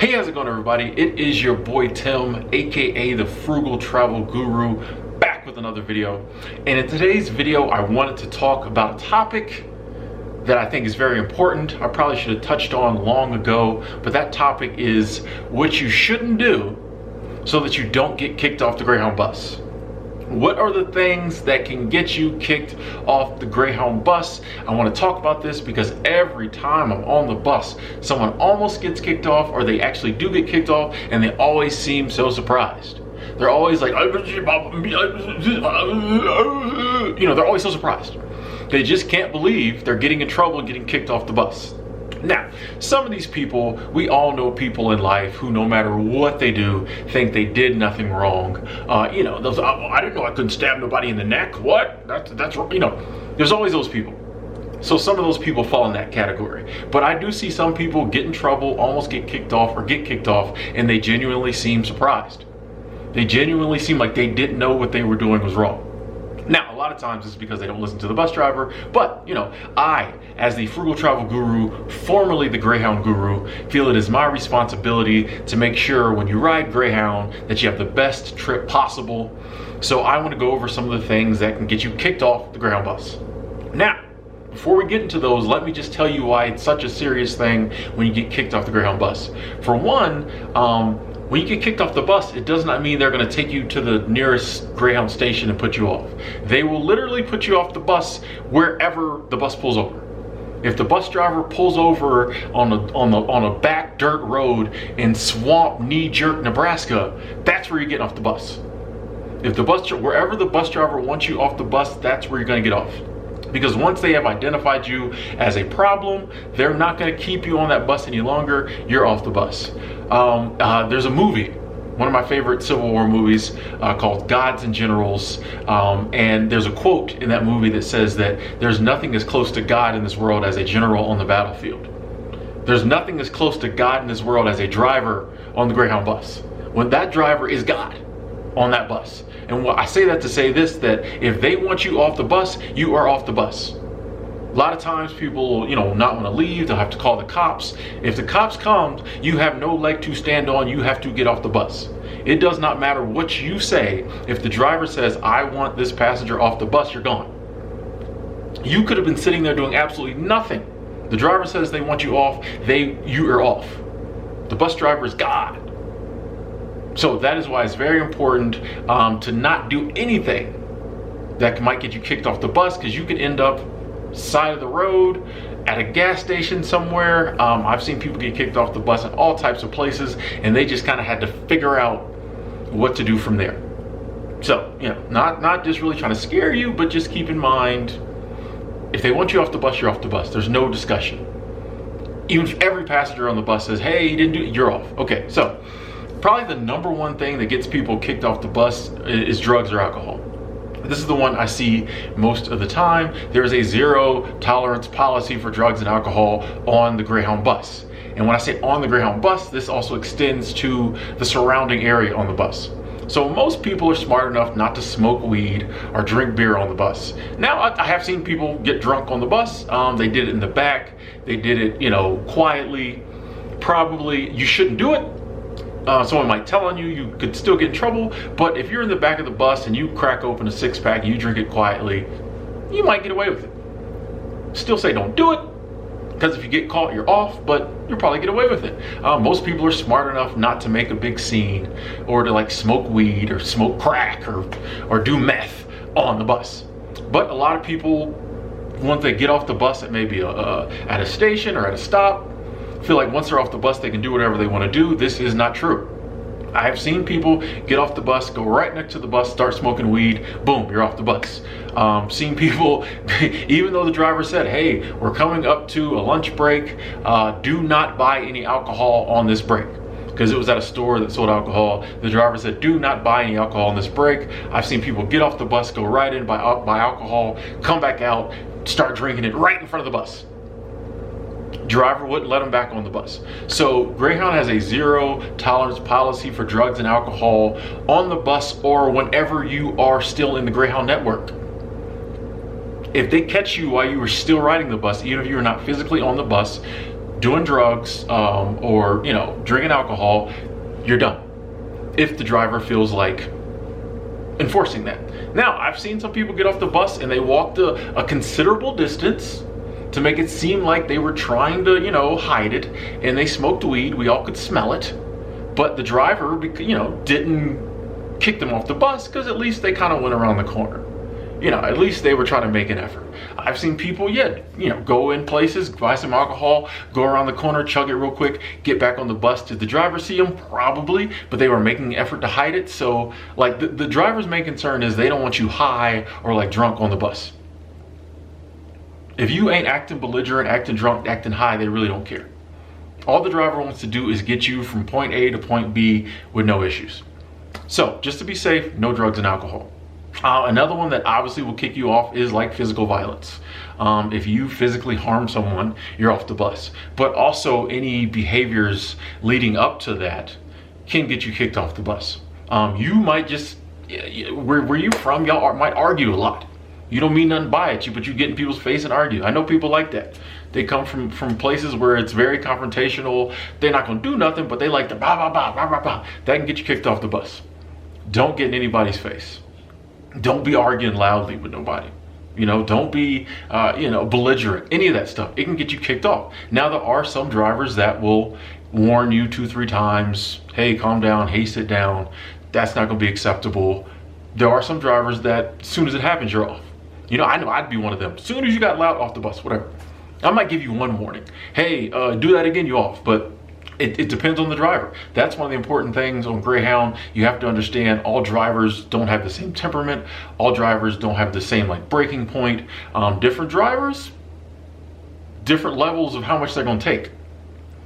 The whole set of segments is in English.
Hey, how's it going, everybody? It is your boy Tim, aka the Frugal Travel Guru, back with another video. And in today's video, I wanted to talk about a topic that I think is very important. I probably should have touched on long ago, but that topic is what you shouldn't do so that you don't get kicked off the Greyhound bus. What are the things that can get you kicked off the Greyhound bus? I want to talk about this because every time I'm on the bus, someone almost gets kicked off, or they actually do get kicked off, and they always seem so surprised. They're always like, they're always so surprised. They just can't believe they're getting in trouble and getting kicked off the bus. Now, some of these people, we all know people in life who, no matter what they do, think they did nothing wrong. I didn't know I couldn't stab nobody in the neck. What? That's there's always those people. So some of those people fall in that category. But I do see some people get in trouble, almost get kicked off, or get kicked off, and they genuinely seem surprised. They genuinely seem like they didn't know what they were doing was wrong. Now, a lot of times it's because they don't listen to the bus driver, but I, as the Frugal Travel Guru, formerly the Greyhound Guru, feel it is my responsibility to make sure when you ride Greyhound that you have the best trip possible. So I want to go over some of the things that can get you kicked off the Greyhound bus. Now, before we get into those, let me just tell you why it's such a serious thing when you get kicked off the Greyhound bus. For one, when you get kicked off the bus, it does not mean they're going to take you to the nearest Greyhound station and put you off. They will literally put you off the bus wherever the bus pulls over. If the bus driver pulls over on a back dirt road in Swamp Knee Jerk, Nebraska, that's where you're getting off the bus. If wherever the bus driver wants you off the bus, that's where you're going to get off. Because once they have identified you as a problem, they're not going to keep you on that bus any longer. You're off the bus. There's a movie, one of my favorite Civil War movies, called Gods and Generals, and there's a quote in that movie that says that there's nothing as close to God in this world as a general on the battlefield. There's nothing as close to God in this world as a driver on the Greyhound bus. When that driver is God on that bus. And I say that to say this, that if they want you off the bus, you are off the bus. A lot of times people, not want to leave. They'll have to call the cops. If the cops come, you have no leg to stand on. You have to get off the bus. It does not matter what you say. If the driver says, I want this passenger off the bus, you're gone. You could have been sitting there doing absolutely nothing. The driver says they want you off. You are off. The bus driver is God. So that is why it's very important to not do anything that might get you kicked off the bus, because you could end up side of the road at a gas station somewhere. I've seen people get kicked off the bus in all types of places, and they just kind of had to figure out what to do from there. So, not just really trying to scare you, but just keep in mind, if they want you off the bus, you're off the bus. There's no discussion. Even if every passenger on the bus says, hey, you didn't do it, you're off. Okay, so probably the number one thing that gets people kicked off the bus is drugs or alcohol. This is the one I see most of the time. There is a zero tolerance policy for drugs and alcohol on the Greyhound bus. And when I say on the Greyhound bus, this also extends to the surrounding area on the bus. So most people are smart enough not to smoke weed or drink beer on the bus. Now, I have seen people get drunk on the bus. They did it in the back. They did it, quietly. Probably you shouldn't do it. Someone might tell on you, you could still get in trouble. But if you're in the back of the bus and you crack open a six-pack and you drink it quietly, you might get away with it. Still say don't do it, because if you get caught, you're off, but you'll probably get away with it. Most people are smart enough not to make a big scene or to smoke weed or smoke crack or do meth on the bus. But a lot of people, once they get off the bus at maybe at a station or at a stop, feel like once they're off the bus they can do whatever they want to do. This is not true. I have seen people get off the bus, go right next to the bus, start smoking weed, boom, you're off the bus. Seen people, even though the driver said, hey, we're coming up to a lunch break, do not buy any alcohol on this break. Because it was at a store that sold alcohol. The driver said, do not buy any alcohol on this break. I've seen people get off the bus, go right in, buy alcohol, come back out, start drinking it right in front of the bus. Driver wouldn't let them back on the bus. So Greyhound has a zero tolerance policy for drugs and alcohol on the bus or whenever you are still in the Greyhound network. If they catch you while you were still riding the bus, even if you're not physically on the bus, doing drugs, or, you know, drinking alcohol, you're done. If the driver feels like enforcing that. Now, I've seen some people get off the bus and they walked a considerable distance to make it seem like they were trying to, you know, hide it, and they smoked weed. We all could smell it, but the driver, you know, didn't kick them off the bus because at least they kind of went around the corner. You know, at least they were trying to make an effort. I've seen people, yeah, you know, go in places, buy some alcohol, go around the corner, chug it real quick, get back on the bus. Did the driver see them? Probably, but they were making an effort to hide it. So, like, the driver's main concern is they don't want you high or, like, drunk on the bus. If you ain't acting belligerent, acting drunk, acting high, they really don't care. All the driver wants to do is get you from point A to point B with no issues. So, just to be safe, no drugs and alcohol. Another one that obviously will kick you off is like physical violence. If you physically harm someone, you're off the bus. But also any behaviors leading up to that can get you kicked off the bus. You might just, where you from, y'all might argue a lot. You don't mean nothing by it, but you get in people's face and argue. I know people like that. They come from places where it's very confrontational. They're not gonna do nothing, but they like to bah, bah, bah, bah, bah, bah. That can get you kicked off the bus. Don't get in anybody's face. Don't be arguing loudly with nobody. You know, don't be, you know, belligerent, any of that stuff. It can get you kicked off. Now, there are some drivers that will warn you 2-3 times. Hey, calm down. Hey, sit down. That's not going to be acceptable. There are some drivers that as soon as it happens, you're off. You know I'd be one of them. As soon as you got loud, off the bus, whatever. I might give you one warning. Hey, do that again, you off. But it depends on the driver. That's one of the important things on Greyhound. You have to understand all drivers don't have the same temperament. All drivers don't have the same like breaking point. Different drivers, different levels of how much they're gonna take.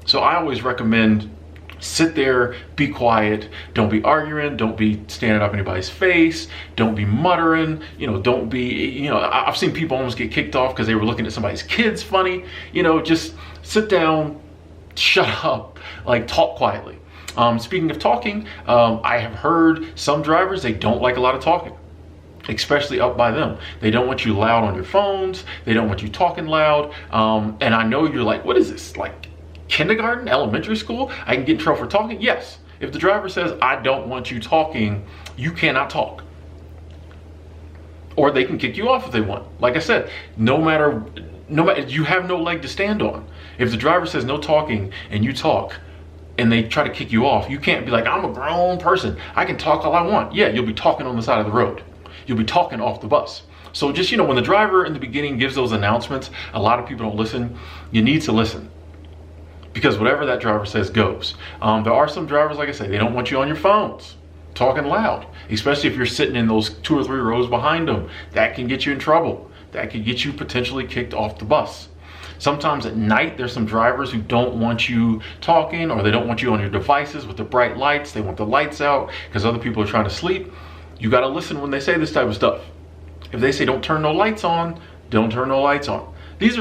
So I always recommend sit there, be quiet, don't be arguing, don't be standing up in anybody's face, don't be muttering, you know, don't be, you know, I've seen people almost get kicked off because they were looking at somebody's kids funny. You know, just sit down, shut up, like talk quietly. Speaking of talking, I have heard some drivers, they don't like a lot of talking, especially up by them. They don't want you loud on your phones. They don't want you talking loud. And I know you're like, what is this? Like kindergarten, elementary school? I can get in trouble for talking? Yes. If the driver says, I don't want you talking, you cannot talk. Or they can kick you off if they want. Like I said, no matter, you have no leg to stand on. If the driver says no talking and you talk and they try to kick you off, you can't be like, I'm a grown person, I can talk all I want. Yeah, you'll be talking on the side of the road. You'll be talking off the bus. So just, you know, when the driver in the beginning gives those announcements, a lot of people don't listen. You need to listen, because whatever that driver says goes. There are some drivers, like I say, they don't want you on your phones talking loud, especially if you're sitting in those 2 or 3 rows behind them. That can get you in trouble. That could get you potentially kicked off the bus. Sometimes at night, there's some drivers who don't want you talking, or they don't want you on your devices with the bright lights. They want the lights out because other people are trying to sleep. You got to listen when they say this type of stuff. If they say don't turn no lights on, don't turn no lights on. Those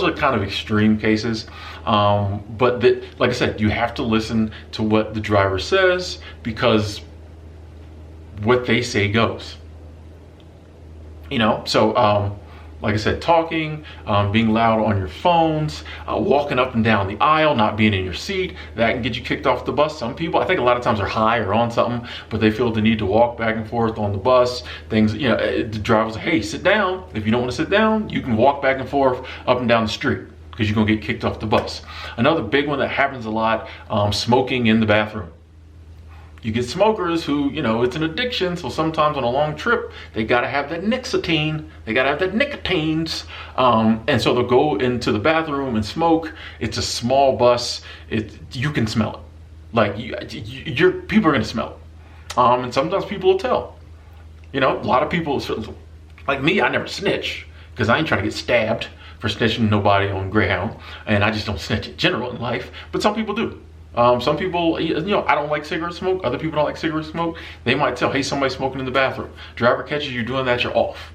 are kind of extreme cases. But like I said, you have to listen to what the driver says, because what they say goes. You know, so like I said, talking, being loud on your phones, walking up and down the aisle, not being in your seat, that can get you kicked off the bus. Some people, I think a lot of times are high or on something, but they feel the need to walk back and forth on the bus. Things, you know, the driver's like, hey, sit down. If you don't want to sit down, you can walk back and forth up and down the street, because you're gonna get kicked off the bus. Another big one that happens a lot, smoking in the bathroom. You get smokers who, you know, it's an addiction, so sometimes on a long trip, they gotta have that nicotine, they gotta have that nicotines, and so they'll go into the bathroom and smoke. It's a small bus, you can smell it. Like, people are gonna smell it. And sometimes people will tell. You know, a lot of people, like me, I never snitch, because I ain't trying to get stabbed for snitching nobody on Greyhound, and I just don't snitch in general in life, but some people do. Some people, you know, I don't like cigarette smoke. Other people don't like cigarette smoke. They might tell, hey, somebody's smoking in the bathroom. Driver catches you doing that, you're off.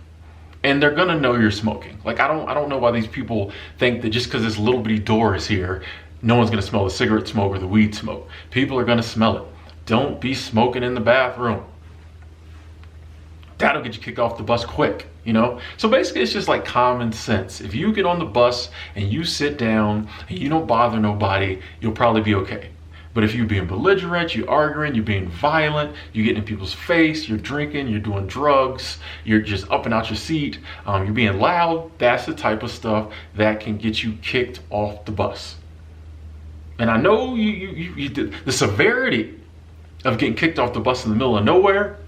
And they're gonna know you're smoking. Like, I don't know why these people think that just because this little bitty door is here, no one's gonna smell the cigarette smoke or the weed smoke. People are gonna smell it. Don't be smoking in the bathroom. that'll get you kicked off the bus quick, you know? So basically it's just like common sense. If you get on the bus and you sit down and you don't bother nobody, you'll probably be okay. But if you're being belligerent, you're arguing, you're being violent, you're getting in people's face, you're drinking, you're doing drugs, you're just up and out your seat, you're being loud, that's the type of stuff that can get you kicked off the bus. And I know the severity of getting kicked off the bus in the middle of nowhere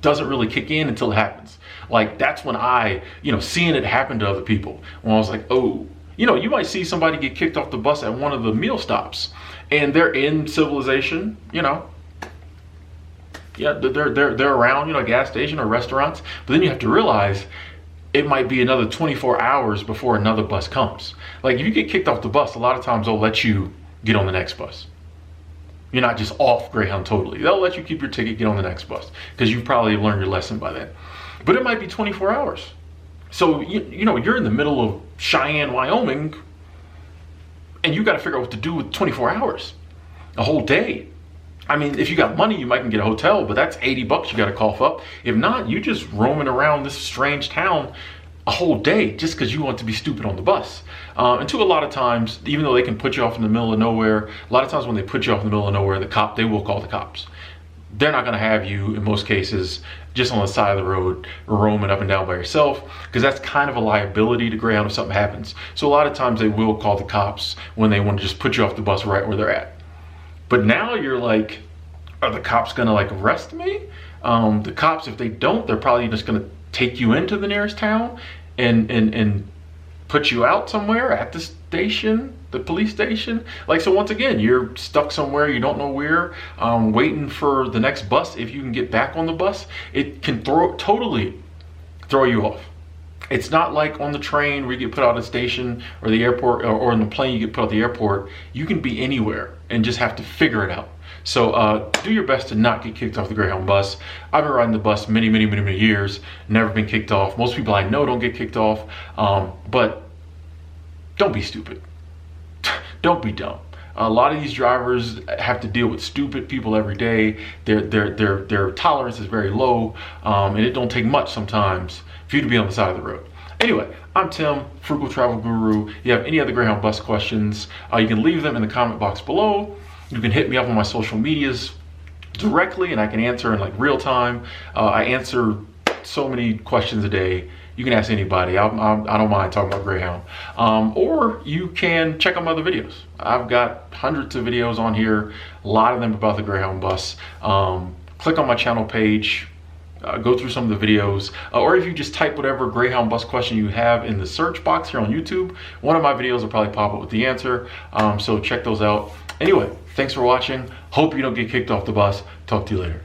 doesn't really kick in until it happens. Like that's when I, seeing it happen to other people, when I was like, oh, you might see somebody get kicked off the bus at one of the meal stops and they're in civilization, yeah, they're around, a gas station or restaurants, but then you have to realize it might be another 24 hours before another bus comes. Like if you get kicked off the bus, a lot of times they'll let you get on the next bus. You're not just off Greyhound totally. They'll let you keep your ticket, get on the next bus, because you've probably learned your lesson by then. But it might be 24 hours. So, you're in the middle of Cheyenne, Wyoming, and you got to figure out what to do with 24 hours, a whole day. I mean, if you got money, you might can get a hotel, but that's $80 you got to cough up. If not, you just roaming around this strange town a whole day just because you want to be stupid on the bus. And a lot of times, even though they can put you off in the middle of nowhere, a lot of times when they put you off in the middle of nowhere, they will call the cops. They're not going to have you, in most cases, just on the side of the road roaming up and down by yourself, because that's kind of a liability to Greyhound if something happens. So a lot of times they will call the cops when they want to just put you off the bus right where they're at. But now you're like, are the cops going to like arrest me? The cops, if they don't, they're probably just going to take you into the nearest town and put you out somewhere at the station, the police station. Like, so once again, you're stuck somewhere, you don't know where, waiting for the next bus. If you can get back on the bus, it can totally throw you off. It's not like on the train where you get put out at a station or the airport, or on the plane you get put out the airport. You can be anywhere and just have to figure it out. So do your best to not get kicked off the Greyhound bus. I've been riding the bus many years, never been kicked off. Most people I know don't get kicked off, but don't be stupid. Don't be dumb. A lot of these drivers have to deal with stupid people every day. Their tolerance is very low, and it don't take much sometimes for you to be on the side of the road. Anyway, I'm Tim, Frugal Travel Guru. If you have any other Greyhound bus questions, you can leave them in the comment box below. You can hit me up on my social medias directly, and I can answer in like real time. I answer so many questions a day. You can ask anybody. I don't mind talking about Greyhound. Or you can check out my other videos. I've got hundreds of videos on here, a lot of them about the Greyhound bus. Click on my channel page, go through some of the videos, or if you just type whatever Greyhound bus question you have in the search box here on YouTube, one of my videos will probably pop up with the answer. So check those out. Anyway, thanks for watching. Hope you don't get kicked off the bus. Talk to you later.